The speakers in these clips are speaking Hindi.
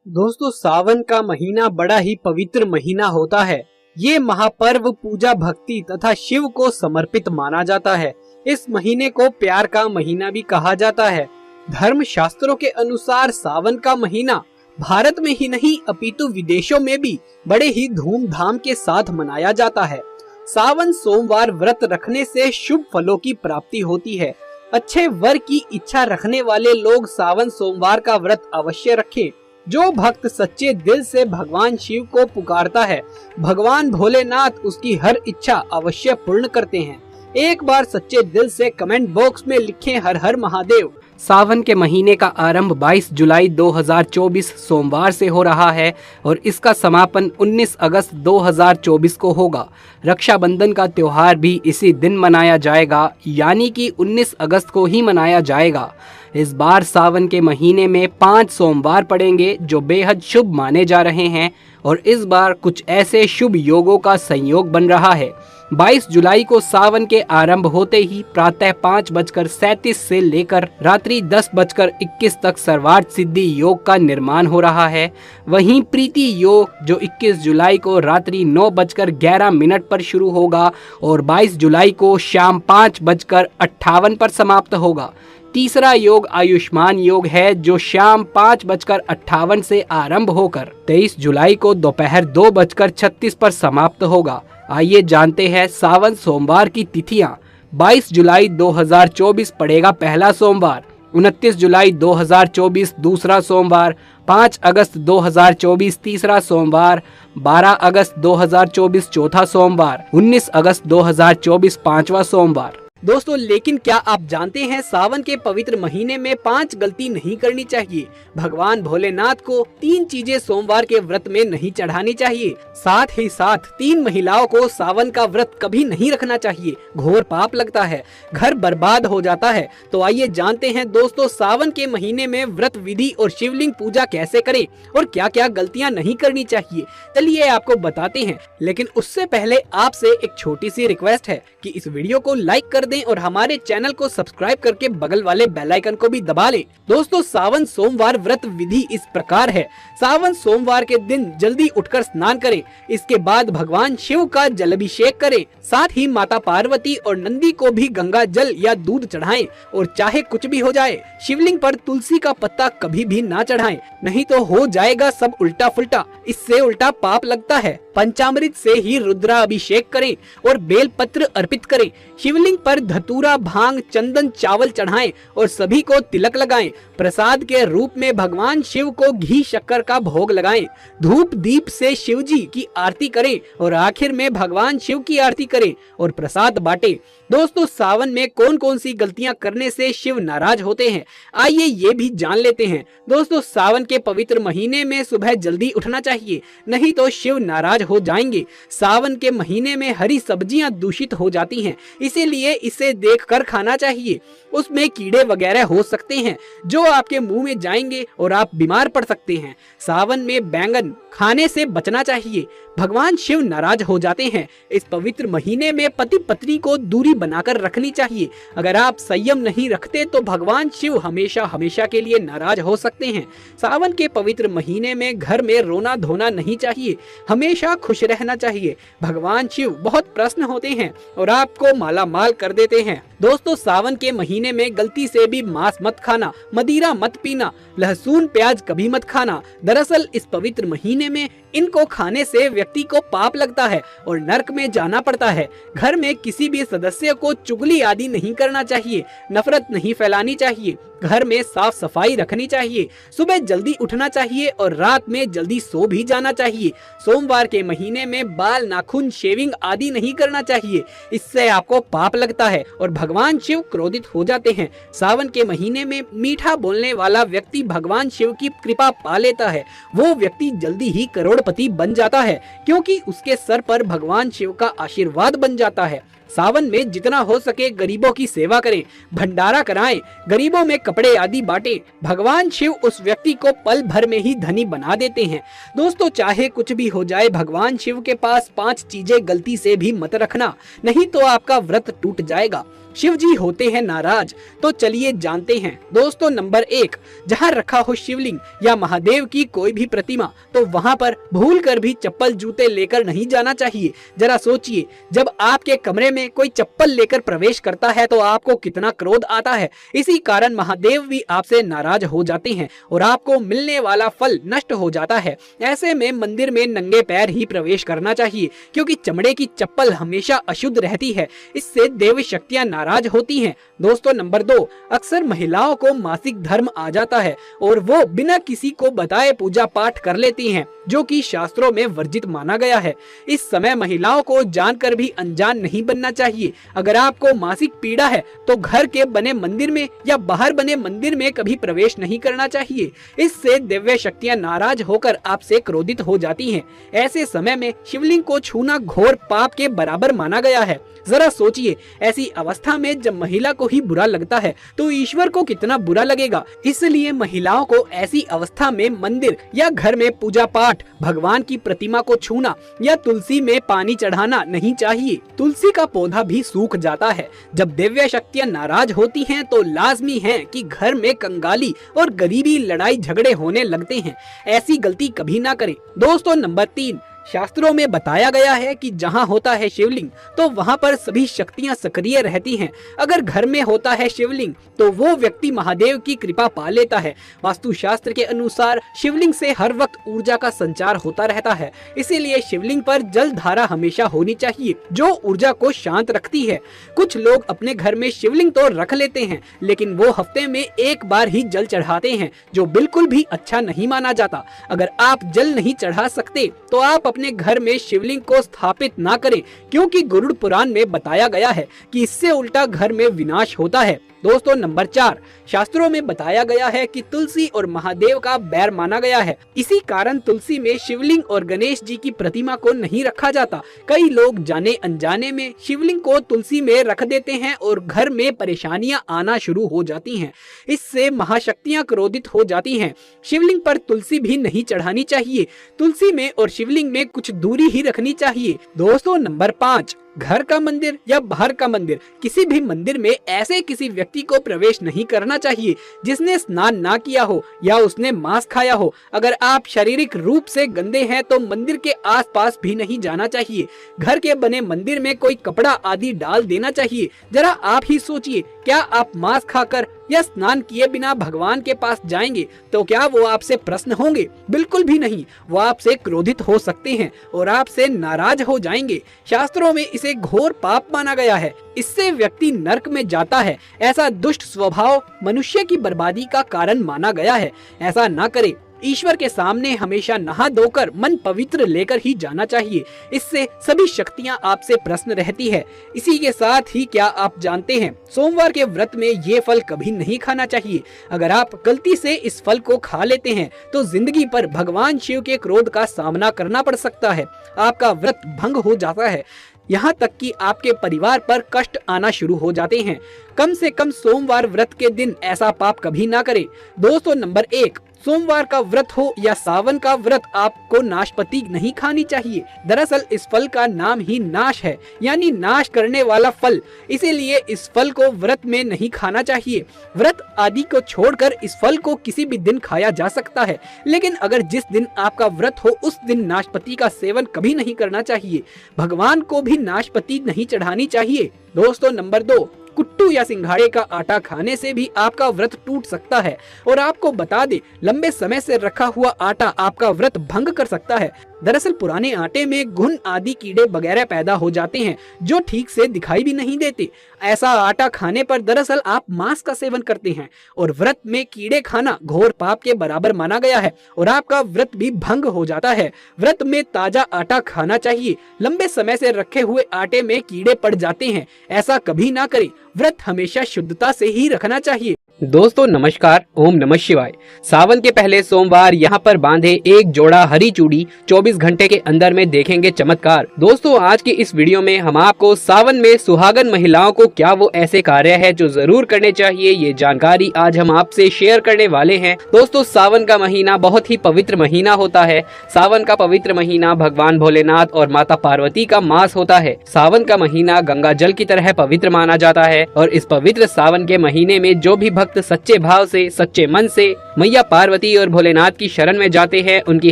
दोस्तों, सावन का महीना बड़ा ही पवित्र महीना होता है। ये महापर्व पूजा भक्ति तथा शिव को समर्पित माना जाता है। इस महीने को प्यार का महीना भी कहा जाता है। धर्म शास्त्रों के अनुसार सावन का महीना भारत में ही नहीं अपितु विदेशों में भी बड़े ही धूमधाम के साथ मनाया जाता है। सावन सोमवार व्रत रखने से शुभ फलों की प्राप्ति होती है। अच्छे वर की इच्छा रखने वाले लोग सावन सोमवार का व्रत अवश्य रखें। जो भक्त सच्चे दिल से भगवान शिव को पुकारता है, भगवान भोलेनाथ उसकी हर इच्छा अवश्य पूर्ण करते हैं। एक बार सच्चे दिल से कमेंट बॉक्स में लिखें हर हर महादेव। सावन के महीने का आरंभ 22 जुलाई 2024 सोमवार से हो रहा है और इसका समापन 19 अगस्त 2024 को होगा। रक्षाबंधन का त्योहार भी इसी दिन मनाया जाएगा, यानी कि 19 अगस्त को ही मनाया जाएगा। इस बार सावन के महीने में 5 सोमवार पड़ेंगे जो बेहद शुभ माने जा रहे हैं और इस बार कुछ ऐसे शुभ योगों का संयोग बन रहा है। 22 जुलाई को सावन के आरंभ होते ही प्रातः 5:37 से लेकर रात्रि 10:21 तक सर्वार्थ सिद्धि योग का निर्माण हो रहा है। वहीं प्रीति योग जो 21 जुलाई को रात्रि 9:11 पर शुरू होगा और 22 जुलाई को शाम 5:58 पर समाप्त होगा। तीसरा योग आयुष्मान योग है जो शाम 5:58 से आरंभ होकर 23 जुलाई को दोपहर 2:36 पर समाप्त होगा। आइए जानते हैं सावन सोमवार की तिथियां। 22 जुलाई 2024 पड़ेगा पहला सोमवार, 29 जुलाई 2024 दूसरा सोमवार, 5 अगस्त 2024 तीसरा सोमवार, 12 अगस्त 2024 चौथा सोमवार, 19 अगस्त 2024 पांचवा सोमवार। दोस्तों, लेकिन क्या आप जानते हैं सावन के पवित्र महीने में 5 गलती नहीं करनी चाहिए। भगवान भोलेनाथ को 3 चीजें सोमवार के व्रत में नहीं चढ़ानी चाहिए। साथ ही साथ 3 महिलाओं को सावन का व्रत कभी नहीं रखना चाहिए, घोर पाप लगता है, घर बर्बाद हो जाता है। तो आइए जानते हैं दोस्तों, सावन के महीने में व्रत विधि और शिवलिंग पूजा कैसे करें और क्या क्या गलतियां नहीं करनी चाहिए। चलिए आपको बताते हैं, लेकिन उससे पहले आपसे एक छोटी सी रिक्वेस्ट है कि इस वीडियो को लाइक कर दें और हमारे चैनल को सब्सक्राइब करके बगल वाले बेल आइकन को भी दबा लें। दोस्तों, सावन सोमवार व्रत विधि इस प्रकार है। सावन सोमवार के दिन जल्दी उठकर स्नान करें। इसके बाद भगवान शिव का जलाभिषेक करें। साथ ही माता पार्वती और नंदी को भी गंगा जल या दूध चढ़ाएं और चाहे कुछ भी हो जाए शिवलिंग पर तुलसी का पत्ता कभी भी ना चढ़ाएं, नहीं तो हो जाएगा सब उल्टा फुल्टा। इससे उल्टा पाप लगता है। पंचामृत से ही रुद्राभिषेक करें और बेल पत्र अर्पित करें। शिवलिंग पर धतूरा भांग चंदन चावल चढ़ाएं और सभी को तिलक लगाएं। प्रसाद के रूप में भगवान शिव को घी शक्कर का भोग लगाएं। धूप दीप से शिव जी की आरती करें और आखिर में भगवान शिव की आरती करें और प्रसाद बांटें। दोस्तों, सावन में कौन कौन सी गलतियां करने से शिव नाराज होते हैं, आइए ये भी जान लेते हैं। दोस्तों, सावन के पवित्र महीने में सुबह जल्दी उठना चाहिए, नहीं तो शिव नाराज हो जाएंगे। सावन के महीने में हरी सब्जियां दूषित हो जाती हैं, इसीलिए इसे देखकर खाना चाहिए। उसमें कीड़े वगैरह हो सकते हैं जो आपके मुंह में जाएंगे और आप बीमार पड़ सकते हैं। सावन में बैंगन खाने से बचना चाहिए, भगवान शिव नाराज हो जाते हैं। इस पवित्र महीने में पति पत्नी को दूरी बनाकर रखनी चाहिए। अगर आप संयम नहीं रखते तो भगवान शिव हमेशा हमेशा के लिए नाराज हो सकते हैं। सावन के पवित्र महीने में घर में रोना धोना नहीं चाहिए, हमेशा खुश रहना चाहिए। भगवान शिव बहुत प्रसन्न होते हैं और आपको माला माल कर देते हैं। दोस्तों, सावन के महीने में गलती से भी मांस मत खाना, मदिरा मत पीना, लहसुन प्याज कभी मत खाना। दरअसल इस पवित्र महीने में इनको खाने से व्यक्ति को पाप लगता है और नरक में जाना पड़ता है। घर में किसी भी सदस्य को चुगली आदि नहीं करना चाहिए, नफरत नहीं फैलानी चाहिए। घर में साफ सफाई रखनी चाहिए। सुबह जल्दी उठना चाहिए और रात में जल्दी सो भी जाना चाहिए। सोमवार के महीने में बाल नाखून शेविंग आदि नहीं करना चाहिए, इससे आपको पाप लगता है और भगवान शिव क्रोधित हो जाते हैं। सावन के महीने में मीठा बोलने वाला व्यक्ति भगवान शिव की कृपा पा लेता है। वो व्यक्ति जल्दी ही करोड़पति बन जाता है, क्योंकि उसके सर पर भगवान शिव का आशीर्वाद बन जाता है। सावन में जितना हो सके गरीबों की सेवा करें, भंडारा कराएं, गरीबों में कपड़े आदि बांटें। भगवान शिव उस व्यक्ति को पल भर में ही धनी बना देते हैं। दोस्तों, चाहे कुछ भी हो जाए, भगवान शिव के पास 5 चीजें गलती से भी मत रखना, नहीं तो आपका व्रत टूट जाएगा। शिव जी होते हैं नाराज, तो चलिए जानते हैं। दोस्तों नंबर 1, जहाँ रखा हो शिवलिंग या महादेव की कोई भी प्रतिमा तो वहाँ पर भूल कर भी चप्पल जूते लेकर नहीं जाना चाहिए। जरा सोचिए, जब आपके कमरे में कोई चप्पल लेकर प्रवेश करता है तो आपको कितना क्रोध आता है। इसी कारण महादेव भी आपसे नाराज हो जाते हैं और आपको मिलने वाला फल नष्ट हो जाता है। ऐसे में मंदिर में नंगे पैर ही प्रवेश करना चाहिए, क्योंकि चमड़े की चप्पल हमेशा अशुद्ध रहती है। इससे देवी शक्तियां नाराज होती हैं। दोस्तों नंबर 2, अक्सर महिलाओं को मासिक धर्म आ जाता है और वो बिना किसी को बताए पूजा पाठ कर लेती हैं, जो कि शास्त्रों में वर्जित माना गया है। इस समय महिलाओं को जानकर भी अनजान नहीं बनना चाहिए। अगर आपको मासिक पीड़ा है तो घर के बने मंदिर में या बाहर बने मंदिर में कभी प्रवेश नहीं करना चाहिए। इससे दिव्य शक्तियां नाराज होकर आपसे क्रोधित हो जाती हैं। ऐसे समय में शिवलिंग को छूना घोर पाप के बराबर माना गया है। जरा सोचिए, ऐसी अवस्था में जब महिला को ही बुरा लगता है तो ईश्वर को कितना बुरा लगेगा। इसलिए महिलाओं को ऐसी अवस्था में मंदिर या घर में पूजा पाठ, भगवान की प्रतिमा को छूना या तुलसी में पानी चढ़ाना नहीं चाहिए। तुलसी का पौधा भी सूख जाता है। जब दिव्य शक्तियां नाराज होती हैं तो लाजमी है कि घर में कंगाली और गरीबी, लड़ाई झगड़े होने लगते हैं। ऐसी गलती कभी ना करें। दोस्तों नंबर 3, शास्त्रों में बताया गया है कि जहाँ होता है शिवलिंग तो वहाँ पर सभी शक्तियाँ सक्रिय रहती हैं। अगर घर में होता है शिवलिंग तो वो व्यक्ति महादेव की कृपा पा लेता है। वास्तुशास्त्र के अनुसार शिवलिंग से हर वक्त ऊर्जा का संचार होता रहता है, इसीलिए शिवलिंग पर जल धारा हमेशा होनी चाहिए, जो ऊर्जा को शांत रखती है। कुछ लोग अपने घर में शिवलिंग तो रख लेते हैं, लेकिन वो हफ्ते में एक बार ही जल चढ़ाते हैं, जो बिल्कुल भी अच्छा नहीं माना जाता। अगर आप जल नहीं चढ़ा सकते तो आप अपने घर में शिवलिंग को स्थापित ना करें, क्योंकि गरुड़ पुराण में बताया गया है कि इससे उल्टा घर में विनाश होता है। दोस्तों नंबर 4, शास्त्रों में बताया गया है कि तुलसी और महादेव का बैर माना गया है। इसी कारण तुलसी में शिवलिंग और गणेश जी की प्रतिमा को नहीं रखा जाता। कई लोग जाने अनजाने में शिवलिंग को तुलसी में रख देते हैं और घर में परेशानियां आना शुरू हो जाती हैं। इससे महाशक्तियां क्रोधित हो जाती हैं। शिवलिंग पर तुलसी भी नहीं चढ़ानी चाहिए। तुलसी में और शिवलिंग में कुछ दूरी ही रखनी चाहिए। दोस्तों नंबर 5, घर का मंदिर या बाहर का मंदिर, किसी भी मंदिर में ऐसे किसी व्यक्ति को प्रवेश नहीं करना चाहिए जिसने स्नान ना किया हो या उसने मांस खाया हो। अगर आप शारीरिक रूप से गंदे हैं तो मंदिर के आसपास भी नहीं जाना चाहिए। घर के बने मंदिर में कोई कपड़ा आदि डाल देना चाहिए। जरा आप ही सोचिए, क्या आप मांस खाकर या स्नान किए बिना भगवान के पास जाएंगे तो क्या वो आपसे प्रसन्न होंगे? बिल्कुल भी नहीं। वो आपसे क्रोधित हो सकते हैं और आपसे नाराज हो जाएंगे। शास्त्रों में इसे घोर पाप माना गया है। इससे व्यक्ति नरक में जाता है। ऐसा दुष्ट स्वभाव मनुष्य की बर्बादी का कारण माना गया है। ऐसा ना करें। ईश्वर के सामने हमेशा नहा धोकर मन पवित्र लेकर ही जाना चाहिए। इससे सभी शक्तियां आपसे प्रसन्न रहती है। इसी के साथ ही क्या आप जानते हैं, सोमवार के व्रत में ये फल कभी नहीं खाना चाहिए। अगर आप गलती से इस फल को खा लेते हैं तो जिंदगी पर भगवान शिव के क्रोध का सामना करना पड़ सकता है। आपका व्रत भंग हो जाता है, यहाँ तक कि आपके परिवार पर कष्ट आना शुरू हो जाते हैं। कम से कम सोमवार व्रत के दिन ऐसा पाप कभी ना करें। दोस्तों नंबर 1, सोमवार का व्रत हो या सावन का व्रत, आपको नाशपाती नहीं खानी चाहिए। दरअसल इस फल का नाम ही नाश है, यानी नाश करने वाला फल। इसीलिए इस फल को व्रत में नहीं खाना चाहिए। व्रत आदि को छोड़कर इस फल को किसी भी दिन खाया जा सकता है, लेकिन अगर जिस दिन आपका व्रत हो उस दिन नाशपाती का सेवन कभी नहीं करना चाहिए। भगवान को भी नाशपाती नहीं चढ़ानी चाहिए। दोस्तों नंबर 2, कुट्टू या सिंघाड़े का आटा खाने से भी आपका व्रत टूट सकता है। और आपको बता दे, लंबे समय से रखा हुआ आटा आपका व्रत भंग कर सकता है। दरअसल पुराने आटे में घुन आदि कीड़े वगैरह पैदा हो जाते हैं, जो ठीक से दिखाई भी नहीं देते। ऐसा आटा खाने पर दरअसल आप मांस का सेवन करते हैं और व्रत में कीड़े खाना घोर पाप के बराबर माना गया है और आपका व्रत भी भंग हो जाता है। व्रत में ताजा आटा खाना चाहिए। लंबे समय से रखे हुए आटे में कीड़े पड़ जाते हैं, ऐसा कभी ना करें। व्रत हमेशा शुद्धता से ही रखना चाहिए। दोस्तों नमस्कार, ओम नमः शिवाय। सावन के पहले सोमवार यहाँ पर बांधे एक जोड़ा हरी चूड़ी 24 घंटे के अंदर में देखेंगे चमत्कार। दोस्तों आज की इस वीडियो में हम आपको सावन में सुहागन महिलाओं को क्या वो ऐसे कार्य है जो जरूर करने चाहिए, ये जानकारी आज हम आपसे शेयर करने वाले हैं। दोस्तों सावन का महीना बहुत ही पवित्र महीना होता है। सावन का पवित्र महीना भगवान भोलेनाथ और माता पार्वती का मास होता है। सावन का महीना गंगा जल की तरह पवित्र माना जाता है और इस पवित्र सावन के महीने में जो भी भक्त सच्चे भाव से, सच्चे मन से मैया पार्वती और भोलेनाथ की शरण में जाते हैं, उनकी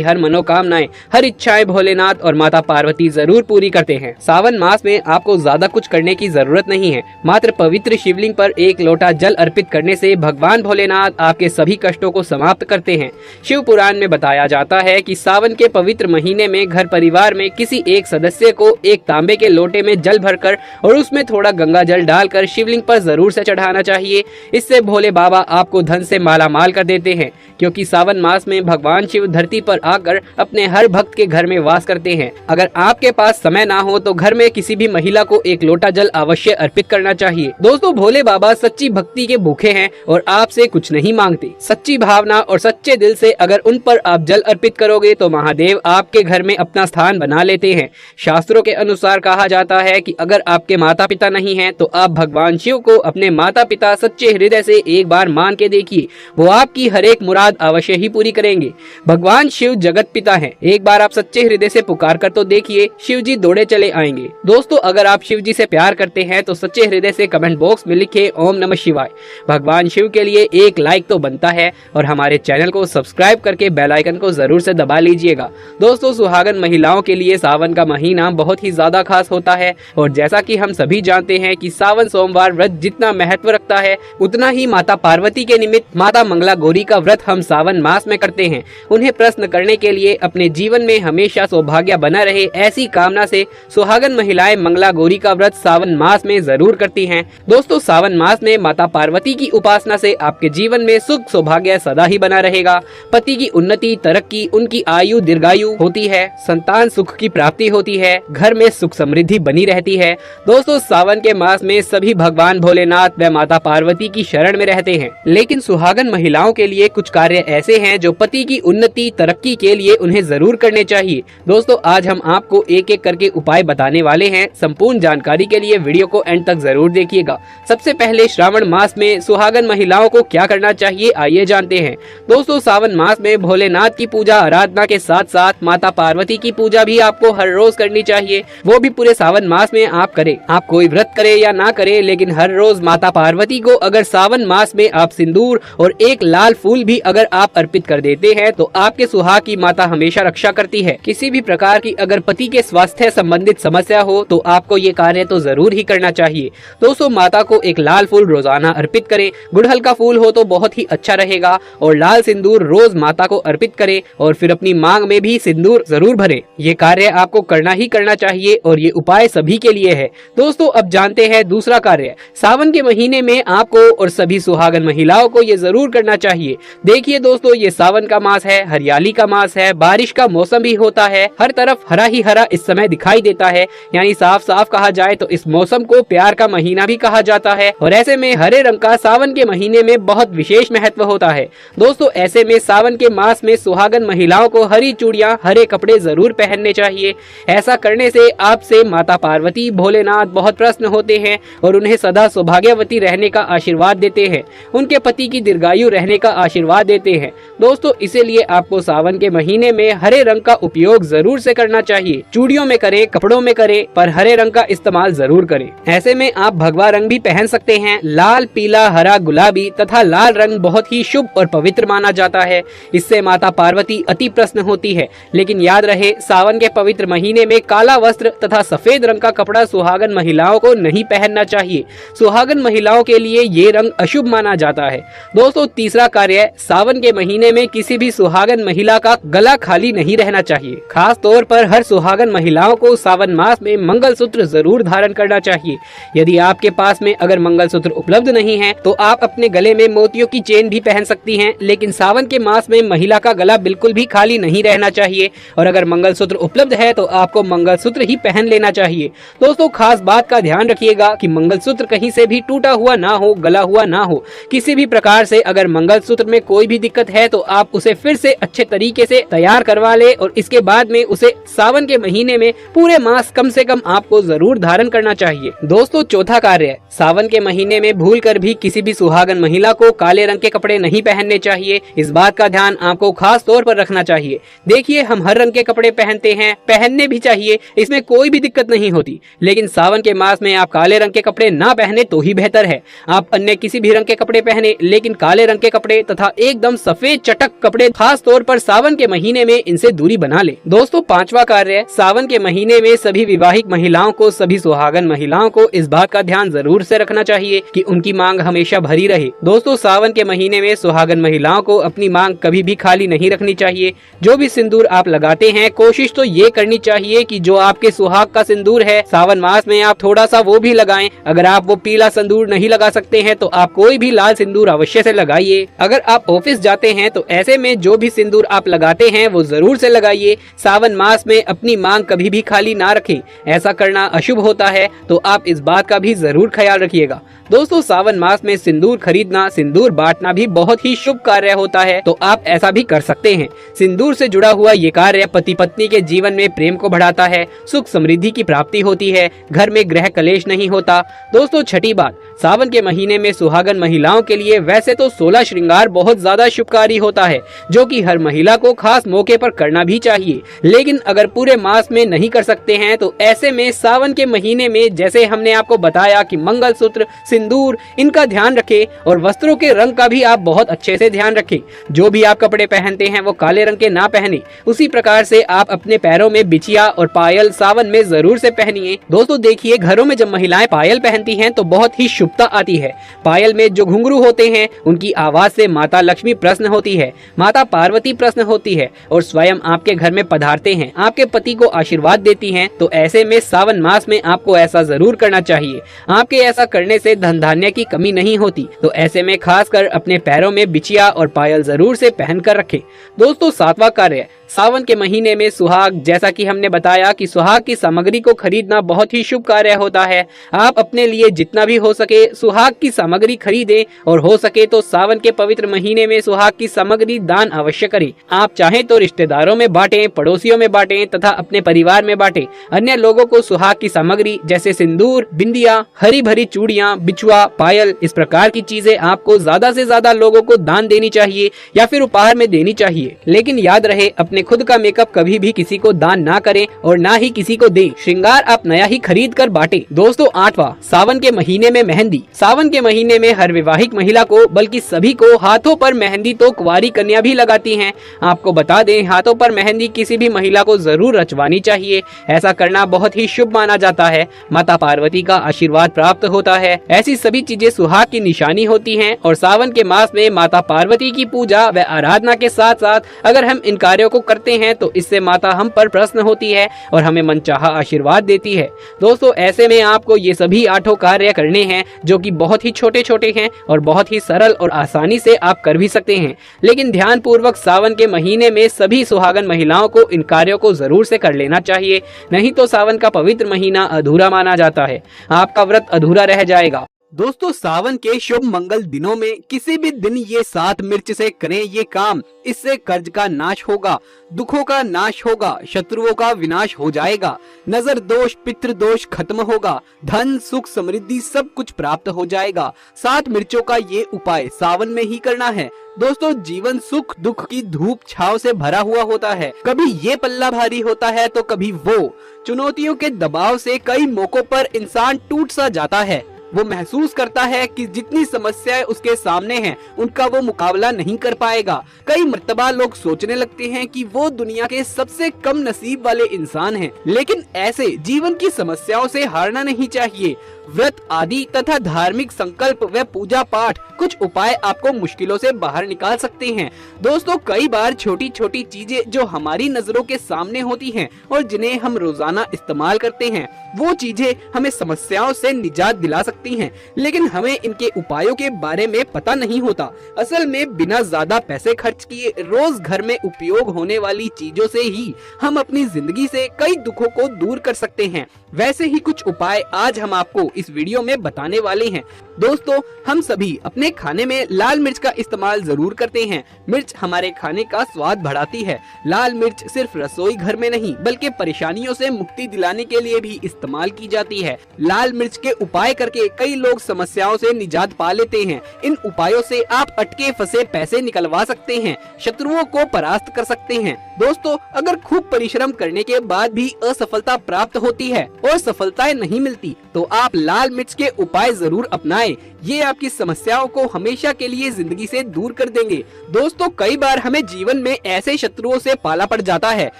हर मनोकामनाएं, हर इच्छाएं भोलेनाथ और माता पार्वती जरूर पूरी करते हैं। सावन मास में आपको ज्यादा कुछ करने की जरूरत नहीं है। मात्र पवित्र शिवलिंग पर एक लोटा जल अर्पित करने से भगवान भोलेनाथ आपके सभी कष्टों को समाप्त करते हैं। शिव पुराण में बताया जाता है कि सावन के पवित्र महीने में घर परिवार में किसी एक सदस्य को एक तांबे के लोटे में जल भरकर और उसमें थोड़ा गंगा जल डालकर शिवलिंग पर जरूर से चढ़ाना चाहिए। इससे भोले बाबा आपको धन से माला माल कर देते हैं, क्योंकि सावन मास में भगवान शिव धरती पर आकर अपने हर भक्त के घर में वास करते हैं। अगर आपके पास समय ना हो तो घर में किसी भी महिला को एक लोटा जल अवश्य अर्पित करना चाहिए। दोस्तों भोले बाबा सच्ची भक्ति के भूखे हैं और आपसे कुछ नहीं मांगते। सच्ची भावना और सच्चे दिल से अगर उन पर आप जल अर्पित करोगे तो महादेव आपके घर में अपना स्थान बना लेते हैं। शास्त्रों के अनुसार कहा जाता है कि अगर आपके माता पिता नहीं हैं तो आप भगवान शिव को अपने माता पिता सच्चे हृदय से एक बार मान के देखिए, वो आपकी हर एक मुराद अवश्य ही पूरी करेंगे। भगवान शिव जगत पिता हैं। एक बार आप सच्चे हृदय से पुकार कर तो देखिए, शिव जी दौड़े चले आएंगे। दोस्तों अगर आप शिव जी से प्यार करते हैं तो सच्चे हृदय से कमेंट बॉक्स में लिखे ओम नमः शिवाय। भगवान शिव के लिए एक लाइक तो बनता है और हमारे चैनल को सब्सक्राइब करके बेल आइकन को जरूर से दबा लीजिएगा। दोस्तों सुहागन महिलाओं के लिए सावन का महीना बहुत ही ज्यादा खास होता है और जैसा कि हम सभी जानते हैं कि सावन सोमवार व्रत जितना महत्व रखता है उतना ही माता पार्वती के निमित्त माता मंगला गौरी का व्रत हम सावन मास में करते हैं। उन्हें प्रसन्न करने के लिए अपने जीवन में हमेशा सौभाग्य बना रहे ऐसी कामना से सुहागन महिलाएं मंगला गौरी का व्रत सावन मास में जरूर करती हैं। दोस्तों सावन मास में माता पार्वती की उपासना से आपके जीवन में सुख सौभाग्य सदा ही बना रहेगा। पति की उन्नति, तरक्की, उनकी आयु दीर्घायु होती है, संतान सुख की प्राप्ति होती है, घर में सुख समृद्धि बनी रहती है। दोस्तों सावन के मास में सभी भगवान भोलेनाथ व माता पार्वती की शरण में रहते हैं, लेकिन सुहागन महिलाओं के लिए कुछ कार्य ऐसे हैं जो पति की उन्नति, तरक्की के लिए उन्हें जरूर करने चाहिए। दोस्तों आज हम आपको एक एक करके उपाय बताने वाले हैं। संपूर्ण जानकारी के लिए वीडियो को एंड तक जरूर देखिएगा। सबसे पहले श्रावण मास में सुहागन महिलाओं को क्या करना चाहिए, आइए जानते हैं। दोस्तों सावन मास में भोलेनाथ की पूजा आराधना के साथ साथ माता पार्वती की पूजा भी आपको हर रोज करनी चाहिए, वो भी पूरे सावन मास में आप करें। आप कोई व्रत करे या ना करे, लेकिन हर रोज माता पार्वती को अगर सावन मास में आप सिंदूर और एक लाल फूल भी अगर आप अर्पित कर देते हैं तो आपके सुहाग की माता हमेशा रक्षा करती है। किसी भी प्रकार की अगर पति के स्वास्थ्य संबंधित समस्या हो तो आपको ये कार्य तो जरूर ही करना चाहिए। दोस्तों माता को एक लाल फूल रोजाना अर्पित करें। गुड़हल का फूल हो तो बहुत ही अच्छा रहेगा और लाल सिंदूर रोज माता को अर्पित करें और फिर अपनी मांग में भी सिंदूर जरूर भरें। ये कार्य आपको करना ही करना चाहिए और ये उपाय सभी के लिए है। दोस्तों अब जानते हैं दूसरा कार्य। सावन के महीने में आपको और सभी सुहागन महिलाओं को ये जरूर करना चाहिए। देखिए दोस्तों ये सावन का मास है, हरियाली का मास है, बारिश का मौसम भी होता है, हर तरफ हरा ही हरा इस समय दिखाई देता है। यानी साफ साफ कहा जाए तो इस मौसम को प्यार का महीना भी कहा जाता है और ऐसे में हरे रंग का सावन के महीने में बहुत विशेष महत्व होता है। दोस्तों ऐसे में सावन के मास में सुहागन महिलाओं को हरी चूड़ियां, हरे कपड़े जरूर पहनने चाहिए। ऐसा करने से आपसे माता पार्वती, भोलेनाथ बहुत प्रसन्न होते हैं और उन्हें सदा सौभाग्यवती रहने का आशीर्वाद देते हैं, उनके पति की दीर्घायु रहने का आशीर्वाद देते हैं। दोस्तों इसीलिए आपको सावन के महीने में हरे रंग का उपयोग जरूर से करना चाहिए। चूड़ियों में करें, कपड़ों में करें, पर हरे रंग का इस्तेमाल जरूर करें। ऐसे में आप भगवा रंग भी पहन सकते हैं। लाल, पीला, हरा, गुलाबी तथा लाल रंग बहुत ही शुभ और पवित्र माना जाता है। इससे माता पार्वती अति प्रसन्न होती है। लेकिन याद रहे सावन के पवित्र महीने में काला वस्त्र तथा सफेद रंग का कपड़ा सुहागन महिलाओं को नहीं पहनना चाहिए। सुहागन महिलाओं के लिए ये रंग अशुभ माना जाता है। दोस्तों तीसरा कार्य कार्य, सावन के महीने में किसी भी सुहागन महिला का गला खाली नहीं रहना चाहिए। खास तौर पर हर सुहागन महिलाओं को सावन मास में मंगलसूत्र जरूर धारण करना चाहिए। यदि आपके पास में अगर मंगलसूत्र उपलब्ध नहीं है तो आप अपने गले में मोतियों की चेन भी पहन सकती हैं, लेकिन सावन के मास में महिला का गला बिल्कुल भी खाली नहीं रहना चाहिए। और अगर मंगलसूत्र उपलब्ध है तो आपको मंगलसूत्र ही पहन लेना चाहिए। दोस्तों, खास बात का ध्यान रखिएगा कि मंगलसूत्र कहीं से भी टूटा हुआ ना हो, गला हुआ ना हो। किसी भी प्रकार से अगर मंगलसूत्र में कोई भी दिक्कत है तो आप उसे फिर से अच्छे तरीके से तैयार करवा ले और इसके बाद में उसे सावन के महीने में पूरे मास कम से कम आपको जरूर धारण करना चाहिए। दोस्तों, चौथा कार्य, सावन के महीने में भूलकर भी किसी भी सुहागन महिला को काले रंग के कपड़े नहीं पहनने चाहिए। इस बात का ध्यान आपको खास तौर पर रखना चाहिए। देखिए, हम हर रंग के कपड़े पहनते हैं, पहनने भी चाहिए, इसमें कोई भी दिक्कत नहीं होती, लेकिन सावन के मास में आप काले रंग के कपड़े ना पहने तो ही बेहतर है। आप अन्य किसी भी रंग के कपड़े पहने, लेकिन काले रंग के कपड़े तथा एकदम सफेद चटक कपड़े, खास तौर पर सावन के महीने में इनसे दूरी बना ले। दोस्तों, पांचवा कार्य, सावन के महीने में सभी विवाहित महिलाओं को, सभी सुहागन महिलाओं को इस बात का ध्यान जरूर से रखना चाहिए कि उनकी मांग हमेशा भरी रहे। दोस्तों, सावन के महीने में सुहागन महिलाओं को अपनी मांग कभी भी खाली नहीं रखनी चाहिए। जो भी सिंदूर आप लगाते हैं, कोशिश तो ये करनी चाहिए कि जो आपके सुहाग का सिंदूर है, सावन मास में आप थोड़ा सा वो भी लगाएं। अगर आप वो पीला सिंदूर नहीं लगा सकते हैं तो आप कोई भी लाल सिंदूर अवश्य से लगाइए। अगर आप ऑफिस जाते हैं तो ऐसे में जो भी सिंदूर आप लगाते हैं वो जरूर से लगाइए। सावन मास में अपनी मांग कभी भी खाली ना रखें, ऐसा करना अशुभ होता है, तो आप इस बात का भी जरूर ख्याल रखिएगा। दोस्तों, सावन मास में सिंदूर खरीदना, सिंदूर बांटना भी बहुत ही शुभ कार्य होता है, तो आप ऐसा भी कर सकते हैं। सिंदूर से जुड़ा हुआ ये कार्य पति पत्नी के जीवन में प्रेम को बढ़ाता है, सुख समृद्धि की प्राप्ति होती है, घर में गृह कलेश नहीं होता। दोस्तों, छठी बात, सावन के महीने में सुहागन महिलाओं के लिए वैसे तो 16 श्रृंगार बहुत ज्यादा शुभकारी होता है, जो कि हर महिला को खास मौके पर करना भी चाहिए। लेकिन अगर पूरे मास में नहीं कर सकते हैं तो ऐसे में सावन के महीने में, जैसे हमने आपको बताया कि मंगलसूत्र, सिंदूर, इनका ध्यान रखें और वस्त्रों के रंग का भी आप बहुत अच्छे से ध्यान रखें। जो भी आप कपड़े पहनते हैं वो काले रंग के ना पहने। उसी प्रकार से आप अपने पैरों में बिछिया और पायल सावन में जरूर से पहनिए। दोस्तों, देखिए, घरों में जब महिलाएं पायल पहनती हैं तो बहुत ही शुभता आती है। पायल में जो घुंघरू होते हैं उनकी आवाज से माता लक्ष्मी प्रसन्न होती है, माता पार्वती प्रसन्न होती है और स्वयं आपके घर में पधारते हैं, आपके पति को आशीर्वाद देती हैं। तो ऐसे में सावन मास में आपको ऐसा जरूर करना चाहिए। आपके ऐसा करने से धन धान्य की कमी नहीं होती। तो ऐसे में खासकर अपने पैरों में बिछिया और पायल जरूर से पहन कर रखें। दोस्तों, सातवां कार्य, सावन के महीने में सुहाग, जैसा कि हमने बताया कि सुहाग की सामग्री को खरीदना बहुत ही शुभ कार्य होता है। आप अपने लिए जितना भी हो सके सुहाग की सामग्री खरीदें और हो सके तो सावन के पवित्र महीने में सुहाग की सामग्री दान अवश्य करें। आप चाहें तो रिश्तेदारों में बांटें, पड़ोसियों में बांटें तथा अपने परिवार में बांटें। अन्य लोगों को सुहाग की सामग्री जैसे सिंदूर, बिंदिया, हरी भरी चूड़ियां, बिछुआ, पायल, इस प्रकार की चीजें आपको ज्यादा से ज्यादा लोगों को दान देनी चाहिए या फिर उपहार में देनी चाहिए। लेकिन याद रहे, अपने खुद का मेकअप कभी भी किसी को दान ना करें और ना ही किसी को दें। श्रृंगार आप नया ही खरीद कर बांटें। दोस्तों, आठवां, सावन के महीने में मेहंदी। सावन के महीने में हर विवाहित महिला को, बल्कि सभी को हाथों पर मेहंदी तो कुंवारी कन्या भी लगाती हैं। आपको बता दें, हाथों पर मेहंदी किसी भी महिला को जरूर रचवानी चाहिए। ऐसा करना बहुत ही शुभ माना जाता है। माता पार्वती का आशीर्वाद प्राप्त होता है। ऐसी सभी चीजें सुहाग की निशानी होती हैं और सावन के मास में माता पार्वती की पूजा व आराधना के साथ साथ अगर हम इन कार्यों को करते हैं तो इससे माता हम पर प्रसन्न होती है और हमें मनचाहा आशीर्वाद देती है। दोस्तों, ऐसे में आपको ये सभी 8 कार्य करने हैं जो कि बहुत ही छोटे छोटे हैं और बहुत ही सरल और आसानी से आप कर भी सकते हैं। लेकिन ध्यान पूर्वक सावन के महीने में सभी सुहागन महिलाओं को इन कार्यों को जरूर से कर लेना चाहिए, नहीं तो सावन का पवित्र महीना अधूरा माना जाता है। आपका व्रत अधूरा रह जाएगा। दोस्तों, सावन के शुभ मंगल दिनों में किसी भी दिन ये 7 मिर्च से करें ये काम। इससे कर्ज का नाश होगा, दुखों का नाश होगा, शत्रुओं का विनाश हो जाएगा, नजर दोष, पितृ दोष खत्म होगा, धन, सुख, समृद्धि सब कुछ प्राप्त हो जाएगा। 7 मिर्चों का ये उपाय सावन में ही करना है। दोस्तों, जीवन सुख दुख की धूप छाव से भरा हुआ होता है। कभी ये पल्ला भारी होता है तो कभी वो। चुनौतियों के दबाव से कई मौकों पर इंसान टूट सा जाता है। वो महसूस करता है कि जितनी समस्याएं उसके सामने हैं उनका वो मुकाबला नहीं कर पाएगा। कई मर्तबा लोग सोचने लगते हैं कि वो दुनिया के सबसे कम नसीब वाले इंसान हैं, लेकिन ऐसे जीवन की समस्याओं से हारना नहीं चाहिए। व्रत आदि तथा धार्मिक संकल्प व पूजा पाठ कुछ उपाय आपको मुश्किलों से बाहर निकाल सकते हैं। दोस्तों, कई बार छोटी छोटी चीजें जो हमारी नजरों के सामने होती हैं और जिन्हें हम रोजाना इस्तेमाल करते हैं, वो चीजें हमें समस्याओं से निजात दिला सकती हैं, लेकिन हमें इनके उपायों के बारे में पता नहीं होता। असल में बिना ज्यादा पैसे खर्च किए रोज घर में उपयोग होने वाली चीजों से ही हम अपनी जिंदगी से कई दुखों को दूर कर सकते हैं। वैसे ही कुछ उपाय आज हम आपको इस वीडियो में बताने वाले हैं। दोस्तों, हम सभी अपने खाने में लाल मिर्च का इस्तेमाल जरूर करते हैं। मिर्च हमारे खाने का स्वाद बढ़ाती है। लाल मिर्च सिर्फ रसोई घर में नहीं बल्कि परेशानियों से मुक्ति दिलाने के लिए भी इस्तेमाल की जाती है। लाल मिर्च के उपाय करके कई लोग समस्याओं से निजात पा लेते हैं। इन उपायों से आप अटके फंसे पैसे निकलवा सकते हैं, शत्रुओं को परास्त कर सकते हैं। दोस्तों, अगर खूब परिश्रम करने के बाद भी असफलता प्राप्त होती है और सफलताएं नहीं मिलती, तो आप लाल मिर्च के उपाय जरूर अपनाएं। ये आपकी समस्याओं को हमेशा के लिए जिंदगी से दूर कर देंगे। दोस्तों, कई बार हमें जीवन में ऐसे शत्रुओं से पाला पड़ जाता है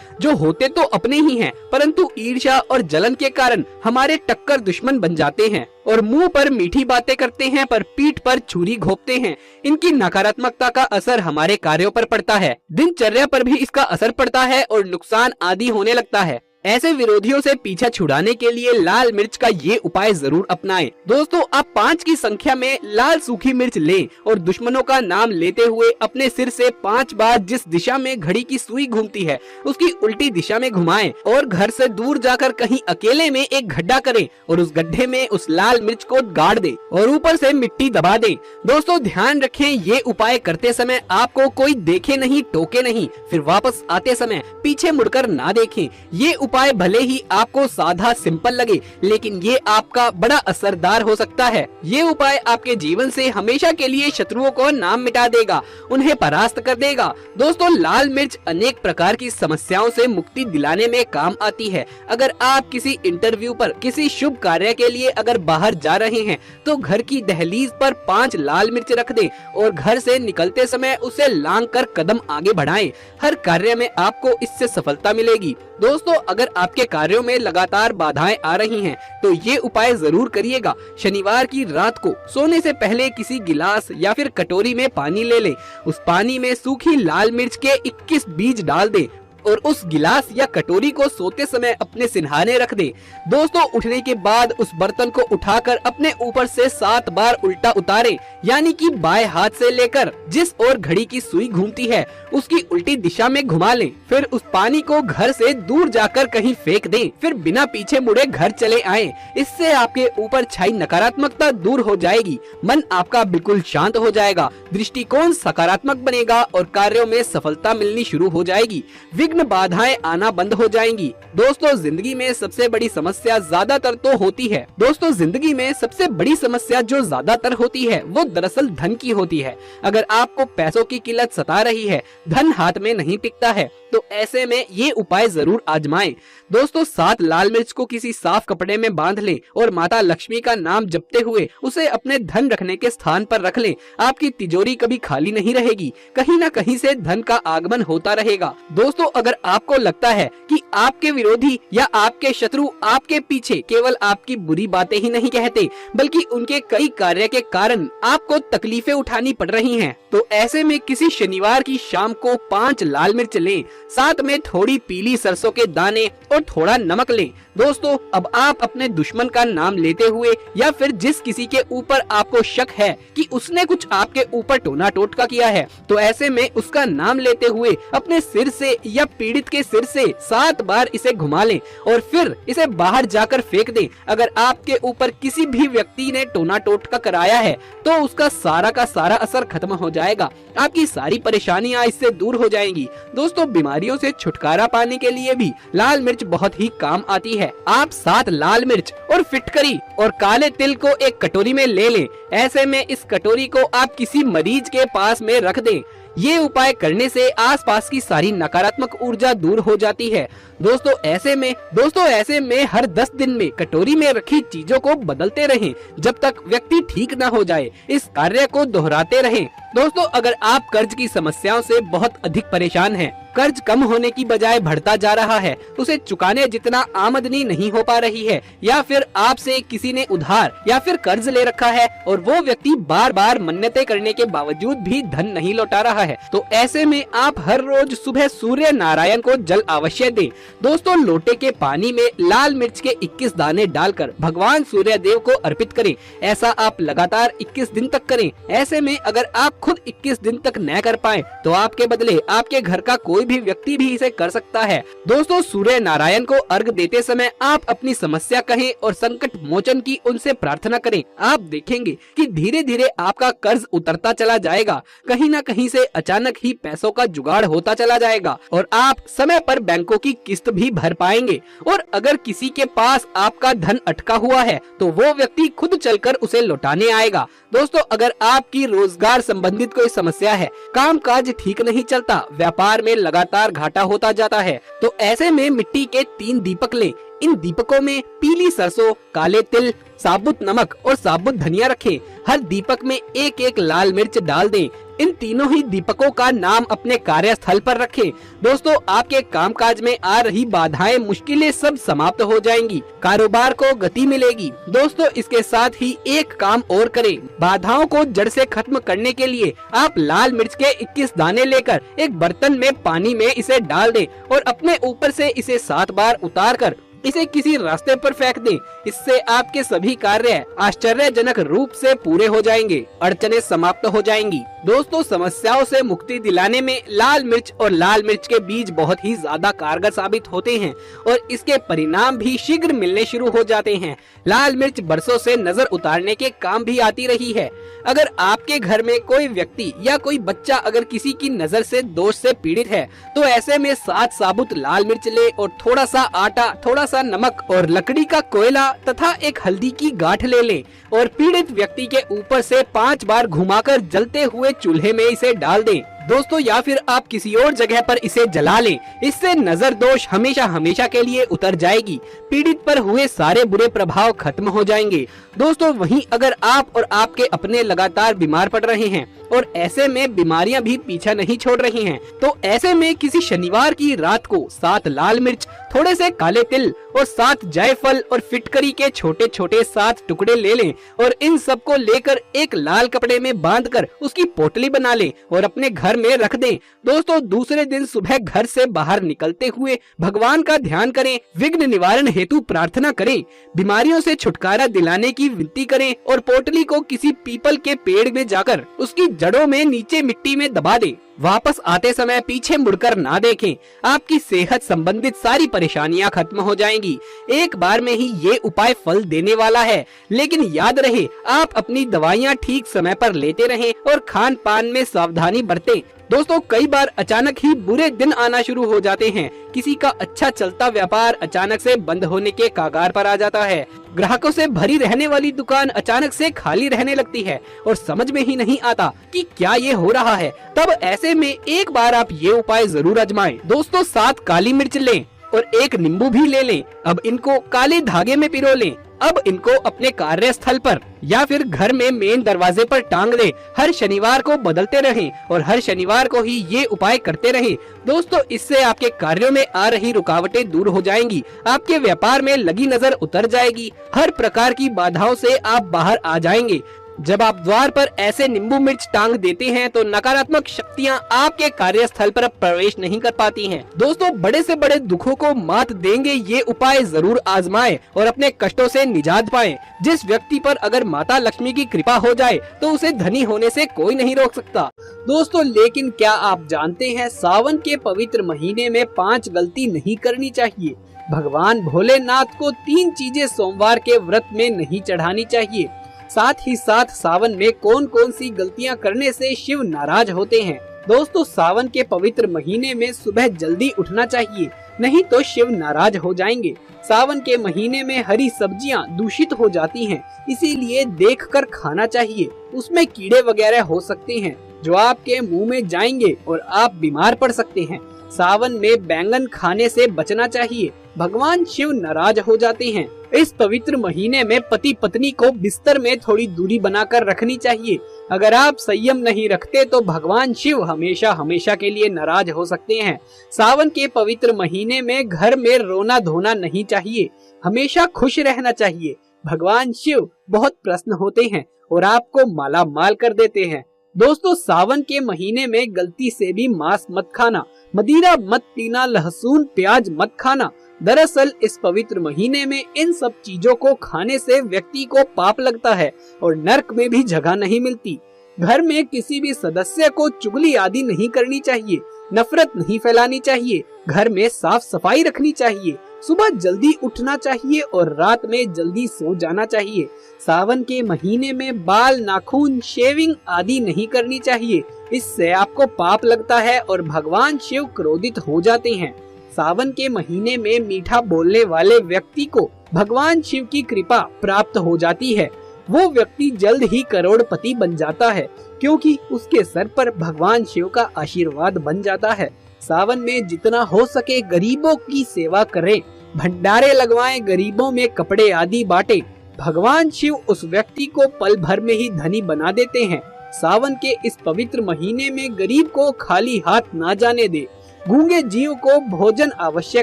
जो होते तो अपने ही हैं, परंतु ईर्ष्या और जलन के कारण हमारे टक्कर दुश्मन बन जाते हैं और मुंह पर मीठी बातें करते हैं पर पीठ पर छुरी घोंपते हैं। इनकी नकारात्मकता का असर हमारे कार्यों पर पड़ता है, दिनचर्या पर भी इसका असर पड़ता है और नुकसान आदि होने लगता है। ऐसे विरोधियों से पीछा छुड़ाने के लिए लाल मिर्च का ये उपाय जरूर अपनाएं। दोस्तों, आप 5 की संख्या में लाल सूखी मिर्च लें और दुश्मनों का नाम लेते हुए अपने सिर से 5 बार जिस दिशा में घड़ी की सुई घूमती है उसकी उल्टी दिशा में घुमाएं और घर से दूर जाकर कहीं अकेले में एक गड्ढा करें और उस गड्ढे में उस लाल मिर्च को गाड़ दें और ऊपर से मिट्टी दबा दें। दोस्तों, ध्यान रखें, ये उपाय करते समय आपको कोई देखे नहीं, टोके नहीं, फिर वापस आते समय पीछे मुड़कर ना देखें। ये उपाय भले ही आपको सादा सिंपल लगे, लेकिन ये आपका बड़ा असरदार हो सकता है। ये उपाय आपके जीवन से हमेशा के लिए शत्रुओं को नाम मिटा देगा, उन्हें परास्त कर देगा। दोस्तों, लाल मिर्च अनेक प्रकार की समस्याओं से मुक्ति दिलाने में काम आती है। अगर आप किसी इंटरव्यू पर, किसी शुभ कार्य के लिए अगर बाहर जा रहे हैं, तो घर की दहलीज पर 5 लाल मिर्च रख दें और घर से निकलते समय उसे लांग कर कदम आगे बढ़ाएं। हर कार्य में आपको इससे सफलता मिलेगी। दोस्तों, अगर आपके कार्यों में लगातार बाधाएं आ रही हैं, तो ये उपाय जरूर करिएगा। शनिवार की रात को सोने से पहले किसी गिलास या फिर कटोरी में पानी ले लें। उस पानी में सूखी लाल मिर्च के 21 बीज डाल दें और उस गिलास या कटोरी को सोते समय अपने सिरहाने रख दें। दोस्तों, उठने के बाद उस बर्तन को उठाकर अपने ऊपर से 7 बार उल्टा उतारें, यानी कि बाएं हाथ से लेकर जिस ओर घड़ी की सुई घूमती है उसकी उल्टी दिशा में घुमा लें। फिर उस पानी को घर से दूर जाकर कहीं फेंक दें, फिर बिना पीछे मुड़े घर चले आएं। इससे आपके ऊपर छाई नकारात्मकता दूर हो जाएगी, मन आपका बिल्कुल शांत हो जाएगा, दृष्टिकोण सकारात्मक बनेगा और कार्यों में सफलता मिलनी शुरू हो जाएगी, विघ्न बाधाएं आना बंद हो जाएंगी। दोस्तों, जिंदगी में सबसे बड़ी समस्या ज्यादातर तो होती है। दोस्तों, जिंदगी में सबसे बड़ी समस्या जो ज्यादातर होती है वो दरअसल धन की होती है। अगर आपको पैसों की किल्लत सता रही है, धन हाथ में नहीं टिकता है, तो ऐसे में ये उपाय जरूर आजमाएं। दोस्तों, 7 लाल मिर्च को किसी साफ कपड़े में बांध लें और माता लक्ष्मी का नाम जपते हुए उसे अपने धन रखने के स्थान पर रख लें। आपकी तिजोरी कभी खाली नहीं रहेगी, कहीं न कहीं से धन का आगमन होता रहेगा। दोस्तों, अगर आपको लगता है कि आपके विरोधी या आपके शत्रु आपके पीछे केवल आपकी बुरी बातें ही नहीं कहते, बल्कि उनके कई कार्य के कारण आपको तकलीफें उठानी पड़ रही हैं, तो ऐसे में किसी शनिवार की शाम को 5 लाल मिर्च लें, साथ में थोड़ी पीली सरसों के दाने और थोड़ा नमक लें। दोस्तों, अब आप अपने दुश्मन का नाम लेते हुए या फिर जिस किसी के ऊपर आपको शक है कि उसने कुछ आपके ऊपर टोना टोटका किया है, तो ऐसे में उसका नाम लेते हुए अपने सिर से या पीड़ित के सिर से 7 बार इसे घुमा लें और फिर इसे बाहर जाकर फेंक दें। अगर आपके ऊपर किसी भी व्यक्ति ने टोना टोटका कराया है, तो उसका सारा का सारा असर खत्म हो जाएगा, आपकी सारी परेशानियां इससे दूर हो जाएंगी। दोस्तों, बीमारियों से छुटकारा पाने के लिए भी लाल मिर्च बहुत ही काम आती है। आप 7 लाल मिर्च और फिटकरी और काले तिल को एक कटोरी में ले लें। ऐसे में इस कटोरी को आप किसी मरीज के पास में रख दें। ये उपाय करने से आसपास की सारी नकारात्मक ऊर्जा दूर हो जाती है। दोस्तों ऐसे में हर 10 दिन में कटोरी में रखी चीजों को बदलते रहें जब तक व्यक्ति ठीक न हो जाए। इस कार्य को दोहराते रहें। दोस्तों, अगर आप कर्ज की समस्याओं से बहुत अधिक परेशान हैं, कर्ज कम होने की बजाय बढ़ता जा रहा है, उसे चुकाने जितना आमदनी नहीं हो पा रही है, या फिर आपसे किसी ने उधार या फिर कर्ज ले रखा है और वो व्यक्ति बार बार मन्नतें करने के बावजूद भी धन नहीं लौटा रहा है, तो ऐसे में आप हर रोज सुबह सूर्य नारायण को जल अवश्य दें। दोस्तों, लोटे के पानी में लाल मिर्च के 21 दाने डालकर भगवान सूर्य देव को अर्पित करें। ऐसा आप लगातार 21 दिन तक करें। ऐसे में अगर आप खुद 21 दिन तक न कर पाए तो आपके बदले आपके घर का कोई भी व्यक्ति भी इसे कर सकता है। दोस्तों, सूर्य नारायण को अर्घ देते समय आप अपनी समस्या कहें और संकट मोचन की उनसे प्रार्थना करें। आप देखेंगे कि धीरे धीरे आपका कर्ज उतरता चला जाएगा। कहीं न कहीं से अचानक ही पैसों का जुगाड़ होता चला जाएगा और आप समय पर बैंकों की किस्त भी भर पाएंगे। और अगर किसी के पास आपका धन अटका हुआ है तो वो व्यक्ति खुद चलकर उसे लौटाने आएगा। दोस्तों, अगर आपकी रोजगार संबंधित कोई समस्या है, कामकाज ठीक नहीं चलता, व्यापार में लगातार घाटा होता जाता है, तो ऐसे में मिट्टी के 3 दीपक लें। इन दीपकों में पीली सरसों, काले तिल, साबुत नमक और साबुत धनिया रखें। हर दीपक में एक एक लाल मिर्च डाल दें। इन तीनों ही दीपकों का नाम अपने कार्यस्थल पर रखें। दोस्तों, आपके कामकाज में आ रही बाधाएं, मुश्किलें सब समाप्त हो जाएंगी। कारोबार को गति मिलेगी। दोस्तों, इसके साथ ही एक काम और करें। बाधाओं को जड़ से खत्म करने के लिए आप लाल मिर्च के 21 दाने लेकर एक बर्तन में पानी में इसे डाल दें और अपने ऊपर से इसे 7 बार उतार कर इसे किसी रास्ते पर फेंक दें। इससे आपके सभी कार्य आश्चर्यजनक रूप से पूरे हो जाएंगे, अड़चने समाप्त हो जाएंगी। दोस्तों, समस्याओं से मुक्ति दिलाने में लाल मिर्च और लाल मिर्च के बीज बहुत ही ज्यादा कारगर साबित होते हैं और इसके परिणाम भी शीघ्र मिलने शुरू हो जाते हैं। लाल मिर्च बरसों से नजर उतारने के काम भी आती रही है। अगर आपके घर में कोई व्यक्ति या कोई बच्चा अगर किसी की नजर से दोष से पीड़ित है तो ऐसे में 7 साबुत लाल मिर्च ले और थोड़ा सा आटा, थोड़ा सा नमक और लकड़ी का कोयला तथा एक हल्दी की गांठ ले लें और पीड़ित व्यक्ति के ऊपर से 5 बार घुमाकर जलते हुए चूल्हे में इसे डाल दें। दोस्तों, या फिर आप किसी और जगह पर इसे जला लें। इससे नजर दोष हमेशा हमेशा के लिए उतर जाएगी। पीड़ित पर हुए सारे बुरे प्रभाव खत्म हो जाएंगे। दोस्तों, वहीं अगर आप और आपके अपने लगातार बीमार पड़ रहे हैं और ऐसे में बीमारियां भी पीछा नहीं छोड़ रही हैं, तो ऐसे में किसी शनिवार की रात को 7 लाल मिर्च, थोड़े से काले तिल और 7 जायफल और फिटकरी के छोटे छोटे 7 टुकड़े ले लें और इन सबको लेकर एक लाल कपड़े में बांधकर उसकी पोटली बना लें और अपने घर में रख दें। दोस्तों, दूसरे दिन सुबह घर से बाहर निकलते हुए भगवान का ध्यान करें, विघ्न निवारण हेतु प्रार्थना करें, बीमारियों से छुटकारा दिलाने की विनती करें और पोटली को किसी पीपल के पेड़ में जाकर उसकी जड़ों में नीचे मिट्टी में दबा दें। वापस आते समय पीछे मुड़कर ना देखें। आपकी सेहत संबंधित सारी परेशानियां खत्म हो जाएंगी। एक बार में ही ये उपाय फल देने वाला है, लेकिन याद रहे आप अपनी दवाइयां ठीक समय पर लेते रहें और खान पान में सावधानी बरतें। दोस्तों, कई बार अचानक ही बुरे दिन आना शुरू हो जाते हैं। किसी का अच्छा चलता व्यापार अचानक से बंद होने के कगार पर आ जाता है। ग्राहकों से भरी रहने वाली दुकान अचानक से खाली रहने लगती है और समझ में ही नहीं आता कि क्या ये हो रहा है। तब ऐसे में एक बार आप ये उपाय जरूर आजमाएं। दोस्तों, 7 काली मिर्च लें और 1 नींबू भी ले लें। अब इनको काले धागे में पिरो लें। अब इनको अपने कार्यस्थल पर या फिर घर में मेन दरवाजे पर टांग दें। हर शनिवार को बदलते रहें और हर शनिवार को ही ये उपाय करते रहें। दोस्तों, इससे आपके कार्यों में आ रही रुकावटें दूर हो जाएंगी, आपके व्यापार में लगी नजर उतर जाएगी, हर प्रकार की बाधाओं से आप बाहर आ जाएंगे। जब आप द्वार पर ऐसे नींबू मिर्च टांग देते हैं तो नकारात्मक शक्तियां आपके कार्यस्थल पर प्रवेश नहीं कर पाती हैं। दोस्तों, बड़े से बड़े दुखों को मात देंगे ये उपाय जरूर आजमाएं और अपने कष्टों से निजात पाएं। जिस व्यक्ति पर अगर माता लक्ष्मी की कृपा हो जाए तो उसे धनी होने से कोई नहीं रोक सकता। दोस्तों, लेकिन क्या आप जानते हैं सावन के पवित्र महीने में 5 गलती नहीं करनी चाहिए। भगवान भोलेनाथ को 3 चीजें सोमवार के व्रत में नहीं चढ़ानी चाहिए। साथ ही साथ सावन में कौन कौन सी गलतियां करने से शिव नाराज होते हैं। दोस्तों, सावन के पवित्र महीने में सुबह जल्दी उठना चाहिए, नहीं तो शिव नाराज हो जाएंगे। सावन के महीने में हरी सब्जियां दूषित हो जाती हैं, इसीलिए देखकर खाना चाहिए, उसमें कीड़े वगैरह हो सकते हैं। जो आपके मुंह में जाएंगे और आप बीमार पड़ सकते हैं। सावन में बैंगन खाने से बचना चाहिए, भगवान शिव नाराज हो जाते हैं। इस पवित्र महीने में पति पत्नी को बिस्तर में थोड़ी दूरी बनाकर रखनी चाहिए। अगर आप संयम नहीं रखते तो भगवान शिव हमेशा हमेशा के लिए नाराज हो सकते हैं। सावन के पवित्र महीने में घर में रोना धोना नहीं चाहिए, हमेशा खुश रहना चाहिए। भगवान शिव बहुत प्रसन्न होते हैं और आपको माला माल कर देते हैं। दोस्तों, सावन के महीने में गलती से भी मांस मत खाना, मदिरा मत पीना, लहसुन प्याज मत खाना। दरअसल इस पवित्र महीने में इन सब चीजों को खाने से व्यक्ति को पाप लगता है और नरक में भी जगह नहीं मिलती। घर में किसी भी सदस्य को चुगली आदि नहीं करनी चाहिए, नफरत नहीं फैलानी चाहिए, घर में साफ सफाई रखनी चाहिए, सुबह जल्दी उठना चाहिए और रात में जल्दी सो जाना चाहिए। सावन के महीने में बाल, नाखून, शेविंग आदि नहीं करनी चाहिए, इससे आपको पाप लगता है और भगवान शिव क्रोधित हो जाते हैं। सावन के महीने में मीठा बोलने वाले व्यक्ति को भगवान शिव की कृपा प्राप्त हो जाती है। वो व्यक्ति जल्द ही करोड़पति बन जाता है, क्योंकि उसके सर पर भगवान शिव का आशीर्वाद बन जाता है। सावन में जितना हो सके गरीबों की सेवा करें, भंडारे लगवाएं, गरीबों में कपड़े आदि बांटे। भगवान शिव उस व्यक्ति को पल भर में ही धनी बना देते हैं। सावन के इस पवित्र महीने में गरीब को खाली हाथ ना जाने दे। गूंगे जीव को भोजन अवश्य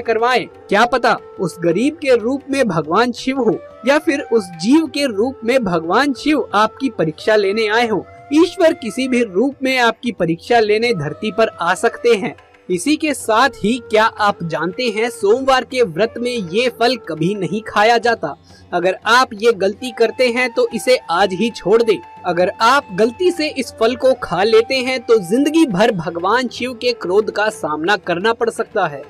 करवाएं। क्या पता उस गरीब के रूप में भगवान शिव हो या फिर उस जीव के रूप में भगवान शिव आपकी परीक्षा लेने आए हो। ईश्वर किसी भी रूप में आपकी परीक्षा लेने धरती पर आ सकते हैं। इसी के साथ ही क्या आप जानते हैं सोमवार के व्रत में ये फल कभी नहीं खाया जाता। अगर आप ये गलती करते हैं तो इसे आज ही छोड़ दें। अगर आप गलती से इस फल को खा लेते हैं तो जिंदगी भर भगवान शिव के क्रोध का सामना करना पड़ सकता है।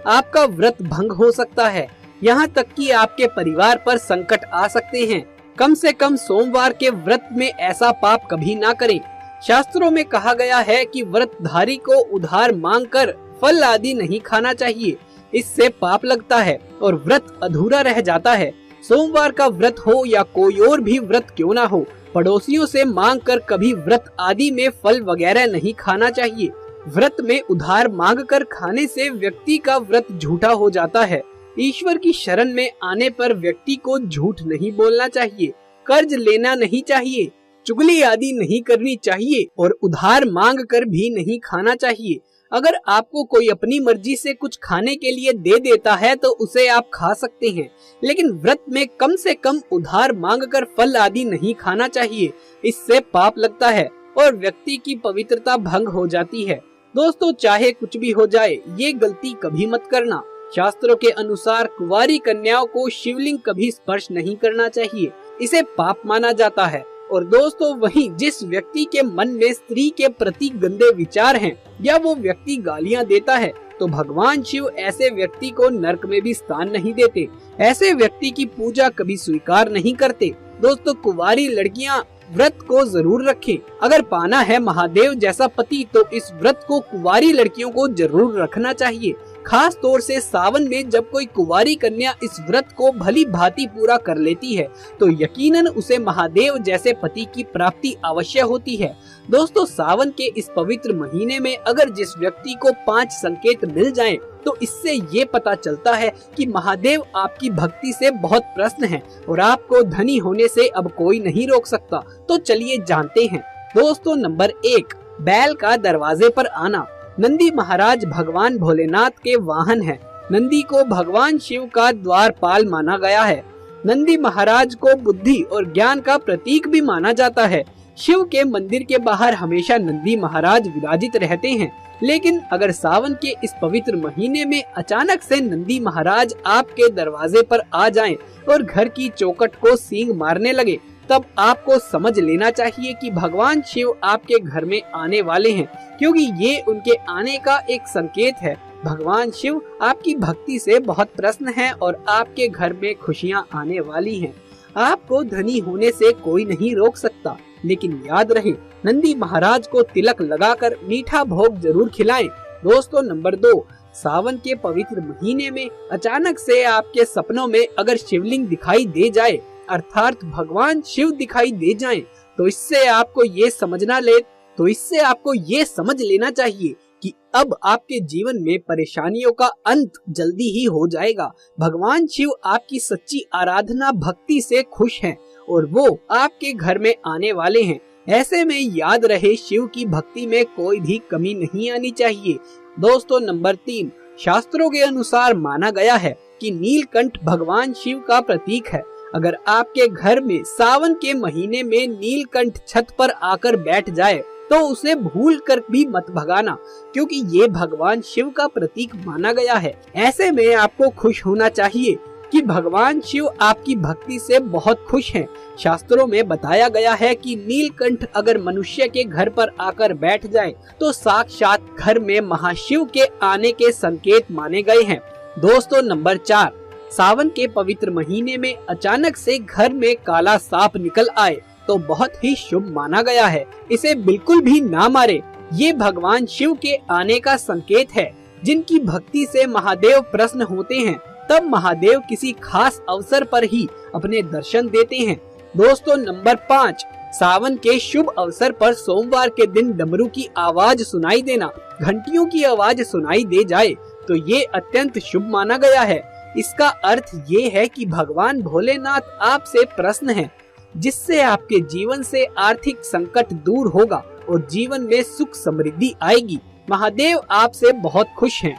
आपका व्रत भंग हो सकता है, यहाँ तक कि आपके परिवार पर संकट आ सकते हैं। कम से कम सोमवार के व्रत में ऐसा पाप कभी ना करें। शास्त्रों में कहा गया है कि व्रतधारी को उधार मांगकर फल आदि नहीं खाना चाहिए, इससे पाप लगता है और व्रत अधूरा रह जाता है। सोमवार का व्रत हो या कोई और भी व्रत क्यों ना हो, पड़ोसियों से मांग कर कभी व्रत आदि में फल वगैरह नहीं खाना चाहिए। व्रत में उधार मांग कर खाने से व्यक्ति का व्रत झूठा हो जाता है। ईश्वर की शरण में आने पर व्यक्ति को झूठ नहीं बोलना चाहिए, कर्ज लेना नहीं चाहिए, चुगली आदि नहीं करनी चाहिए और उधार मांग कर भी नहीं खाना चाहिए। अगर आपको कोई अपनी मर्जी से कुछ खाने के लिए दे देता है तो उसे आप खा सकते हैं, लेकिन व्रत में कम से कम उधार मांगकर फल आदि नहीं खाना चाहिए, इससे पाप लगता है और व्यक्ति की पवित्रता भंग हो जाती है। दोस्तों, चाहे कुछ भी हो जाए, ये गलती कभी मत करना। शास्त्रों के अनुसार कुंवारी कन्याओं को शिवलिंग कभी स्पर्श नहीं करना चाहिए, इसे पाप माना जाता है। और दोस्तों, वहीं जिस व्यक्ति के मन में स्त्री के प्रति गंदे विचार हैं या वो व्यक्ति गालियां देता है तो भगवान शिव ऐसे व्यक्ति को नरक में भी स्थान नहीं देते। ऐसे व्यक्ति की पूजा कभी स्वीकार नहीं करते। दोस्तों, कुंवारी लड़कियां व्रत को जरूर रखें। अगर पाना है महादेव जैसा पति तो इस व्रत को कुंवारी लड़कियों को जरूर रखना चाहिए। खास तौर से सावन में जब कोई कुंवारी कन्या इस व्रत को भली भांति पूरा कर लेती है तो यकीनन उसे महादेव जैसे पति की प्राप्ति अवश्य होती है। दोस्तों, सावन के इस पवित्र महीने में अगर जिस व्यक्ति को 5 संकेत मिल जाएं, तो इससे ये पता चलता है कि महादेव आपकी भक्ति से बहुत प्रसन्न हैं और आपको धनी होने से अब कोई नहीं रोक सकता। तो चलिए जानते हैं। दोस्तों, नंबर 1, बैल का दरवाजे पर आना। नंदी महाराज भगवान भोलेनाथ के वाहन हैं। नंदी को भगवान शिव का द्वारपाल माना गया है। नंदी महाराज को बुद्धि और ज्ञान का प्रतीक भी माना जाता है। शिव के मंदिर के बाहर हमेशा नंदी महाराज विराजित रहते हैं, लेकिन अगर सावन के इस पवित्र महीने में अचानक से नंदी महाराज आपके दरवाजे पर आ जाएं और घर की चौखट को सींग मारने लगे, तब आपको समझ लेना चाहिए कि भगवान शिव आपके घर में आने वाले हैं, क्योंकि ये उनके आने का एक संकेत है। भगवान शिव आपकी भक्ति से बहुत प्रसन्न हैं और आपके घर में खुशियां आने वाली हैं। आपको धनी होने से कोई नहीं रोक सकता, लेकिन याद रहे नंदी महाराज को तिलक लगाकर मीठा भोग जरूर खिलाएं। दोस्तों, नंबर 2, सावन के पवित्र महीने में अचानक से आपके सपनों में अगर शिवलिंग दिखाई दे जाए, अर्थात भगवान शिव दिखाई दे जाएं, तो इससे आपको ये समझना तो इससे आपको ये समझ लेना चाहिए कि अब आपके जीवन में परेशानियों का अंत जल्दी ही हो जाएगा। भगवान शिव आपकी सच्ची आराधना भक्ति से खुश हैं और वो आपके घर में आने वाले हैं। ऐसे में याद रहे, शिव की भक्ति में कोई भी कमी नहीं आनी चाहिए। दोस्तों, नंबर 3, शास्त्रों के अनुसार माना गया है कि नीलकंठ भगवान शिव का प्रतीक है। अगर आपके घर में सावन के महीने में नीलकंठ छत पर आकर बैठ जाए तो उसे भूल कर भी मत भगाना, क्योंकि ये भगवान शिव का प्रतीक माना गया है। ऐसे में आपको खुश होना चाहिए कि भगवान शिव आपकी भक्ति से बहुत खुश हैं। शास्त्रों में बताया गया है कि नीलकंठ अगर मनुष्य के घर पर आकर बैठ जाए तो साक्षात घर में महाशिव के आने के संकेत माने गए हैं। दोस्तों, नंबर 4, सावन के पवित्र महीने में अचानक से घर में काला सांप निकल आए तो बहुत ही शुभ माना गया है। इसे बिल्कुल भी ना मारे, ये भगवान शिव के आने का संकेत है। जिनकी भक्ति से महादेव प्रसन्न होते हैं, तब महादेव किसी खास अवसर पर ही अपने दर्शन देते हैं। दोस्तों, नंबर 5, सावन के शुभ अवसर पर सोमवार के दिन डमरू की आवाज सुनाई देना, घंटियों की आवाज सुनाई दे जाए तो ये अत्यंत शुभ माना गया है। इसका अर्थ ये है कि भगवान भोलेनाथ आपसे प्रसन्न हैं, जिससे आपके जीवन से आर्थिक संकट दूर होगा और जीवन में सुख समृद्धि आएगी। महादेव आपसे बहुत खुश हैं।